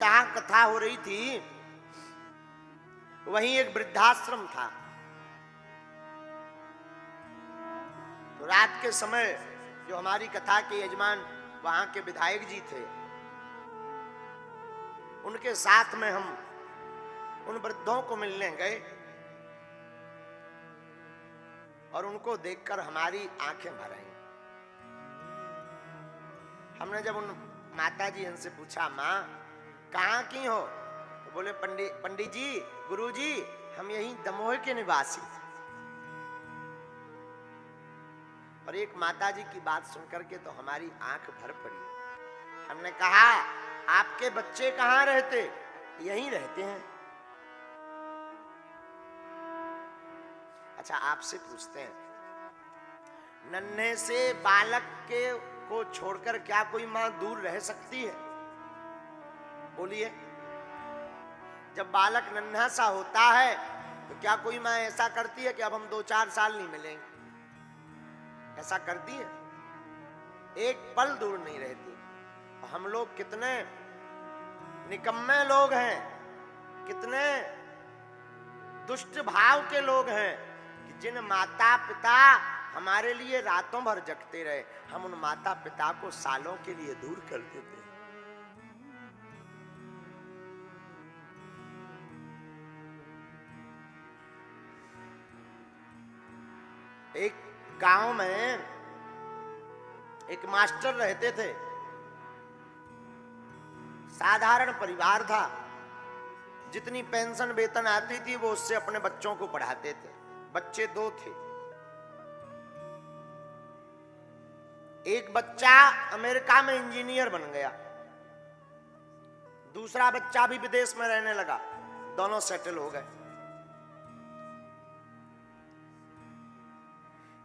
जहां कथा हो रही थी वहीं एक वृद्धाश्रम था। तो रात के समय जो हमारी कथा के यजमान वहां के विधायक जी थे, उनके साथ में हम उन वृद्धों को मिलने गए और उनको देखकर हमारी आंखें भर आई। हमने जब उन माता जी इनसे पूछा, माँ कहाँ की हो? तो बोले पंडित जी, गुरु जी, हम यहीं दमोह के निवासी। और एक माता जी की बात सुनकर के तो हमारी आंख भर पड़ी। हमने कहा, आपके बच्चे कहाँ रहते? यहीं रहते हैं। अच्छा, आपसे पूछते हैं, नन्हे से बालक के को छोड़कर क्या कोई मां दूर रह सकती है? बोलिए। जब बालक नन्हा सा होता है तो क्या कोई मां ऐसा करती है कि अब हम 2-4 साल नहीं मिलेंगे? ऐसा करती है? एक पल दूर नहीं रहती। हम लोग कितने निकम्मे लोग हैं, कितने दुष्ट भाव के लोग हैं कि जिन माता पिता हमारे लिए रातों भर जगते रहे, हम उन माता पिता को सालों के लिए दूर कर देते हैं। एक गांव में एक मास्टर रहते थे। साधारण परिवार था। जितनी पेंशन वेतन आती थी वो उससे अपने बच्चों को पढ़ाते थे। बच्चे 2 थे। एक बच्चा अमेरिका में इंजीनियर बन गया, दूसरा बच्चा भी विदेश में रहने लगा। दोनों सेटल हो गए।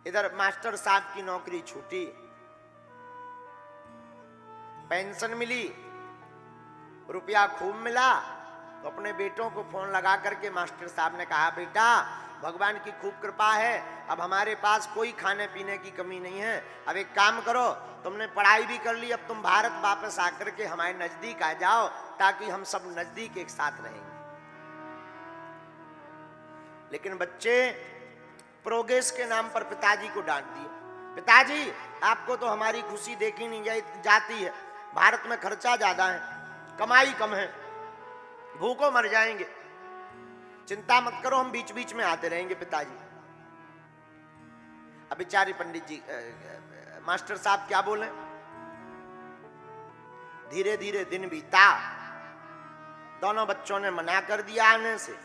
इधर मास्टर साहब की नौकरी छूटी, पेंशन मिली, रुपया खूब मिला। तो अपने बेटों को फोन लगा करके मास्टर साहब ने कहा, बेटा भगवान की खूब कृपा है, अब हमारे पास कोई खाने पीने की कमी नहीं है। अब एक काम करो, तुमने पढ़ाई भी कर ली, अब तुम भारत वापस आकर के हमारे नजदीक आ जाओ ताकि हम सब नजदीक एक साथ रहेंगे। लेकिन बच्चे प्रोग्रेस के नाम पर पिताजी को डांट दिए। पिताजी, आपको तो हमारी खुशी देखी नहीं जाती है। भारत में खर्चा ज्यादा है, कमाई कम है, भूखों मर जाएंगे। चिंता मत करो, हम बीच बीच में आते रहेंगे पिताजी। अब बेचारे पंडित जी मास्टर साहब क्या बोले। धीरे धीरे दिन बीता, दोनों बच्चों ने मना कर दिया आने से।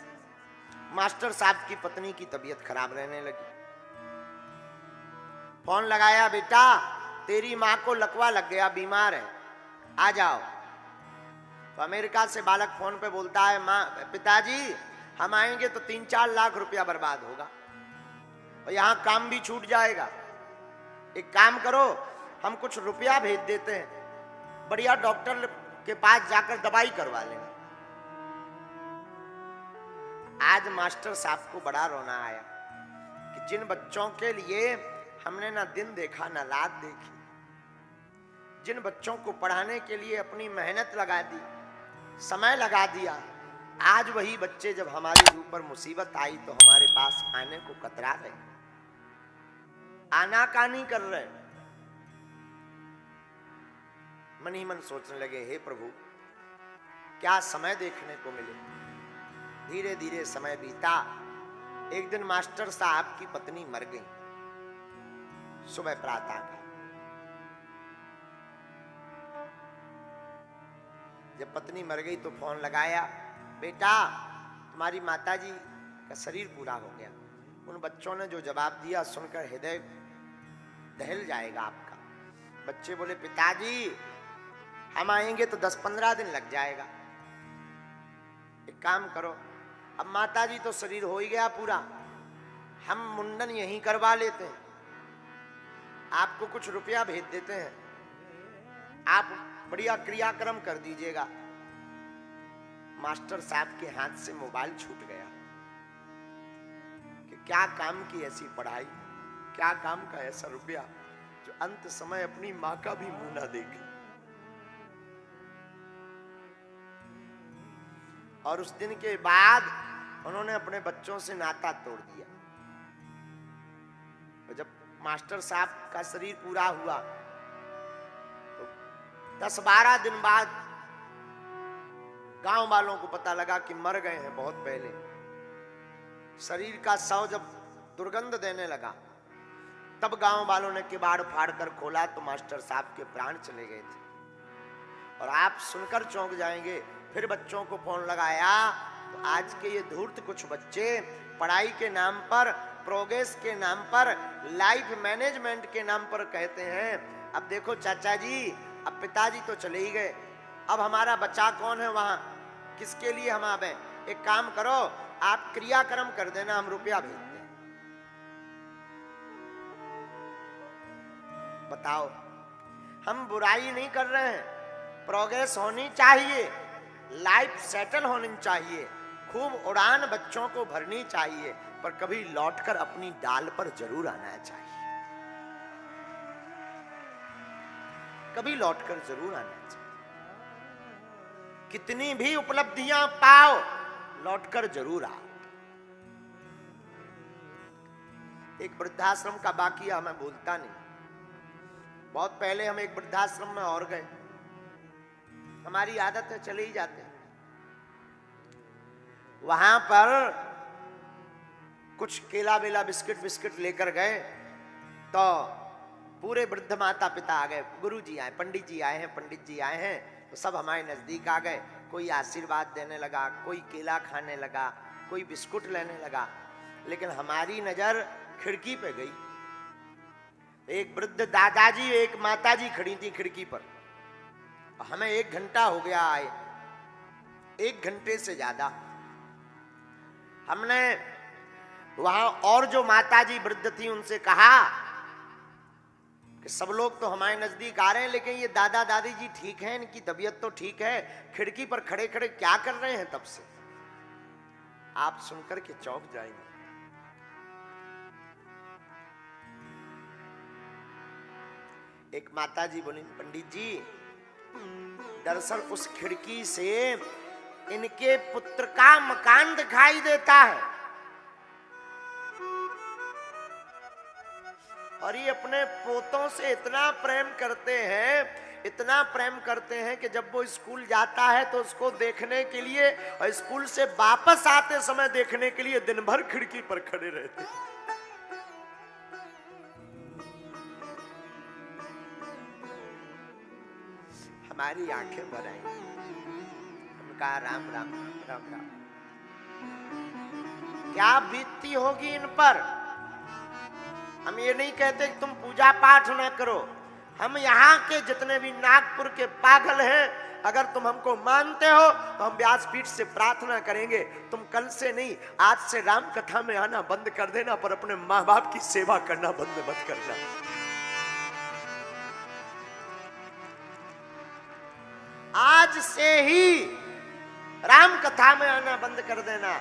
मास्टर साहब की पत्नी की तबीयत खराब रहने लगी। फोन लगाया, बेटा तेरी मां को लकवा लग गया, बीमार है, आ जाओ। तो अमेरिका से बालक फोन पे बोलता है, मां पिताजी हम आएंगे तो 3-4 लाख रुपया बर्बाद होगा और यहां काम भी छूट जाएगा। एक काम करो, हम कुछ रुपया भेज देते हैं, बढ़िया डॉक्टर के पास जाकर दवाई करवा लेंगे। आज मास्टर साहब को बड़ा रोना आया कि जिन बच्चों के लिए हमने ना दिन देखा ना रात देखी, जिन बच्चों को पढ़ाने के लिए अपनी मेहनत लगा दी, समय लगा दिया, आज वही बच्चे जब हमारे ऊपर मुसीबत आई तो हमारे पास आने को कतरा रहे, आनाकानी कर रहे। मन ही मन सोचने लगे, हे प्रभु क्या समय देखने को मिले। धीरे धीरे समय बीता। एक दिन मास्टर साहब की पत्नी मर गई। सुबह प्रातः का जब पत्नी मर गई तो फोन लगाया, बेटा तुम्हारी माताजी का शरीर पूरा हो गया। उन बच्चों ने जो जवाब दिया सुनकर हृदय दहल जाएगा आपका। बच्चे बोले, पिताजी हम आएंगे तो 10-15 दिन लग जाएगा। एक काम करो, अब माताजी तो शरीर हो ही गया पूरा, हम मुंडन यहीं करवा लेते हैं, आपको कुछ रुपया भेज देते हैं, आप बढ़िया क्रियाक्रम कर दीजिएगा। मास्टर साहब के हाथ से मोबाइल छूट गया कि क्या काम की ऐसी पढ़ाई, क्या काम का ऐसा रुपया जो अंत समय अपनी मां का भी मुंह ना देखे। और उस दिन के बाद उन्होंने अपने बच्चों से नाता तोड़ दिया। तो जब मास्टर साहब का शरीर पूरा हुआ तो 10-12 दिन बाद गांव वालों को पता लगा कि मर गए हैं बहुत पहले। शरीर का शव जब दुर्गंध देने लगा तब गांव वालों ने किवाड़ फाड़ कर खोला तो मास्टर साहब के प्राण चले गए थे। और आप सुनकर चौंक जाएंगे। फिर बच्चों को फोन लगाया तो आज के ये धूर्त कुछ बच्चे पढ़ाई के नाम पर, प्रोग्रेस के नाम पर, लाइफ मैनेजमेंट के नाम पर कहते हैं अब देखो चाचा जी, अब पिताजी तो चले ही गए, अब हमारा बचा कौन है वहां, किसके लिए हम आवे? एक काम करो, आप क्रियाक्रम कर देना, हम रुपया भेज दें। बताओ, हम बुराई नहीं कर रहे हैं, प्रोग्रेस होनी चाहिए, लाइफ सेटल होनी चाहिए, खूब उड़ान बच्चों को भरनी चाहिए, पर कभी लौटकर अपनी डाल पर जरूर आना चाहिए, कभी लौटकर जरूर आना चाहिए। कितनी भी उपलब्धियां पाओ, लौटकर जरूर आओ। एक वृद्धाश्रम का वाकया मैं भूलता नहीं। बहुत पहले हम एक वृद्धाश्रम में और गए, हमारी आदत है चले ही जाते। वहां पर कुछ केला बेला बिस्किट लेकर गए तो पूरे वृद्ध माता पिता आ गए, गुरु जी आए, पंडित जी आए हैं, पंडित जी आए हैं, तो सब हमारे नजदीक आ गए। कोई आशीर्वाद देने लगा, कोई केला खाने लगा, कोई बिस्कुट लेने लगा, लेकिन हमारी नजर खिड़की पे गई। एक वृद्ध दादाजी, एक माताजी खड़ी थी खिड़की पर। हमें 1 घंटा हो गया आए, 1 घंटे से ज्यादा। हमने वहां और जो माताजी वृद्ध थी उनसे कहा कि सब लोग तो हमारे नजदीक आ रहे हैं, लेकिन ये दादा दादी जी ठीक हैं, इनकी तबीयत तो ठीक है, खिड़की पर खड़े खड़े क्या कर रहे हैं तब से? आप सुनकर के चौंक जाएंगे। एक माताजी बोली, पंडित जी दरअसल उस खिड़की से इनके पुत्र का मकान दिखाई देता है और ये अपने पोतों से इतना प्रेम करते हैं, इतना प्रेम करते हैं कि जब वो स्कूल जाता है तो उसको देखने के लिए और स्कूल से वापस आते समय देखने के लिए दिन भर खिड़की पर खड़े रहते हैं। हमारी आंखें भर आई। हम कहा राम राम राम राम, क्या बीतती होगी इन पर। हम ये नहीं कहते कि तुम पूजा पाठ ना करो, हम यहाँ के जितने भी नागपुर के पागल हैं, अगर तुम हमको मानते हो तो हम व्यासपीठ से प्रार्थना करेंगे, तुम कल से नहीं आज से राम कथा में आना बंद कर देना, पर अपने माँ बाप की सेवा करना बंद मत करना। आज से ही राम कथा में आना बंद कर देना।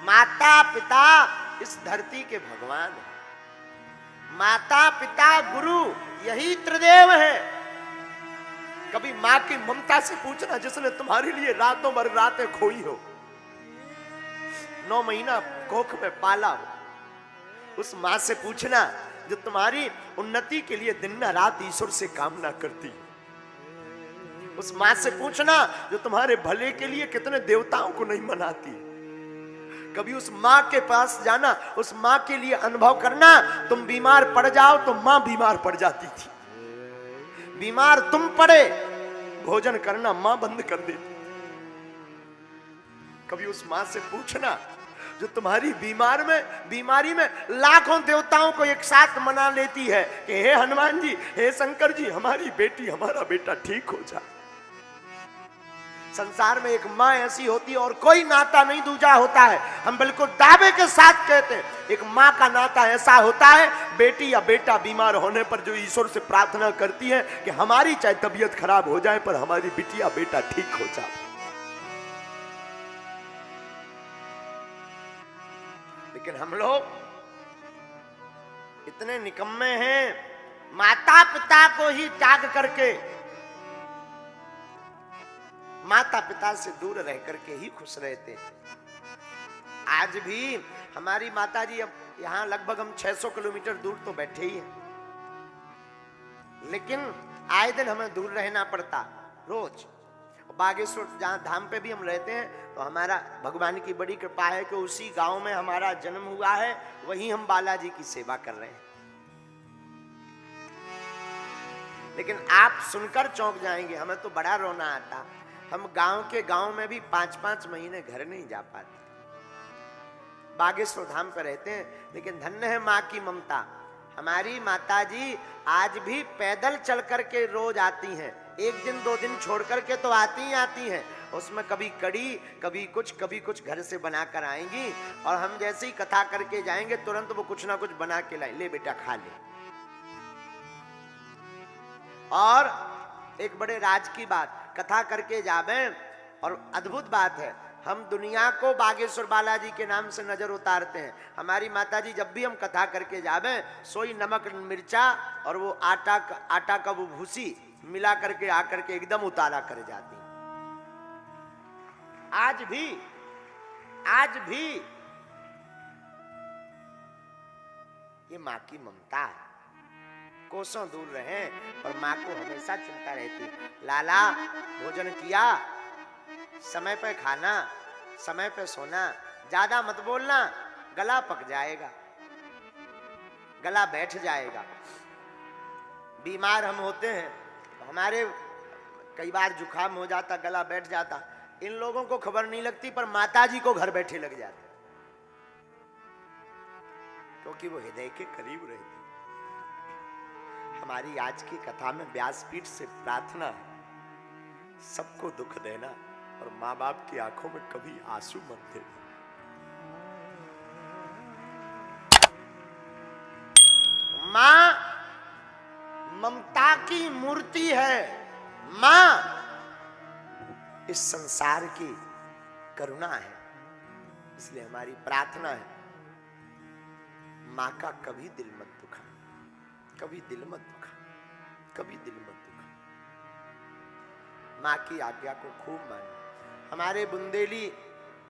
माता पिता इस धरती के भगवान है, माता पिता गुरु यही त्रिदेव है। कभी मां की ममता से पूछना जिसने तुम्हारे लिए रातों भर रातें खोई हो, 9 महीना कोख में पाला हो, उस मां से पूछना जो तुम्हारी उन्नति के लिए दिन रात ईश्वर से कामना करती है। उस मां से पूछना जो तुम्हारे भले के लिए कितने देवताओं को नहीं मनाती। कभी उस मां के पास जाना, उस मां के लिए अनुभव करना। तुम बीमार पड़ जाओ तो मां बीमार पड़ जाती थी, बीमार तुम पड़े भोजन करना मां बंद कर देती। कभी उस मां से पूछना जो तुम्हारी बीमारी में लाखों देवताओं को एक साथ मना लेती है कि हे हनुमान जी, हे शंकर जी, हमारी बेटी हमारा बेटा ठीक हो जाए। संसार में एक मां ऐसी होती है और कोई नाता नहीं दूजा होता है। हम बिल्कुल दावे के साथ कहते हैं एक मां का नाता ऐसा होता है, बेटी या बेटा बीमार होने पर जो ईश्वर से प्रार्थना करती है कि हमारी चाहे तबीयत खराब हो जाए पर हमारी बिटिया बेटा ठीक हो जाए। लेकिन हम लोग इतने निकम्मे हैं, माता पिता को ही त्याग करके, माता पिता से दूर रह करके ही खुश रहते। आज भी हमारी माता जी, अब यहाँ लगभग हम 600 किलोमीटर दूर तो बैठे ही हैं, लेकिन आए दिन हमें दूर रहना पड़ता रोज। बागेश्वर जहाँ धाम पे भी हम रहते हैं, तो हमारा भगवान की बड़ी कृपा है कि उसी गांव में हमारा जन्म हुआ है, वहीं हम बालाजी की सेवा कर रहे हैं। लेकिन आप सुनकर चौंक जाएंगे, हमें तो बड़ा रोना आता। हम गांव में भी 5-5 महीने घर नहीं जा पाते। बागेश्वर धाम पर रहते हैं, लेकिन धन्य है माँ की ममता। हमारी माता जी आज भी पैदल चल करके रोज आती हैं। एक दिन 2 दिन छोड़ करके तो आती ही आती हैं। उसमें कभी कड़ी, कभी कुछ घर से बनाकर आएंगी, और हम जैसे ही कथा करके जाएंगे तुरंत वो कुछ ना कुछ बना के लाए, ले बेटा खा ले। और एक बड़े राज की बात, कथा करके जावे, और अद्भुत बात है, हम दुनिया को बागेश्वर बालाजी के नाम से नजर उतारते हैं। हमारी माताजी जब भी हम कथा करके जावे, सोई नमक मिर्चा और वो आटा का वो भूसी मिला करके आकर के एकदम उतारा कर जाती। आज भी ये माँ की ममता है। कोसों दूर रहे और माँ को हमेशा चिंता रहती, लाला भोजन किया, समय पे खाना, समय पे सोना, ज्यादा मत बोलना, गला पक जाएगा, गला बैठ जाएगा। बीमार हम होते हैं तो हमारे कई बार जुकाम हो जाता, गला बैठ जाता, इन लोगों को खबर नहीं लगती, पर माताजी को घर बैठे लग जाती, क्योंकि वो हृदय के करीब रहती। हमारी आज की कथा में व्यासपीठ से प्रार्थना है, सबको दुख देना और माँ बाप की आंखों में कभी आंसू मत देना। माँ ममता की मूर्ति है, माँ इस संसार की करुणा है। इसलिए हमारी प्रार्थना है, माँ का कभी दिल मत दुखा, कभी दिल मत दुखा, कभी दिल मत दुखा। माँ की आज्ञा को खूब मानो। हमारे बुंदेली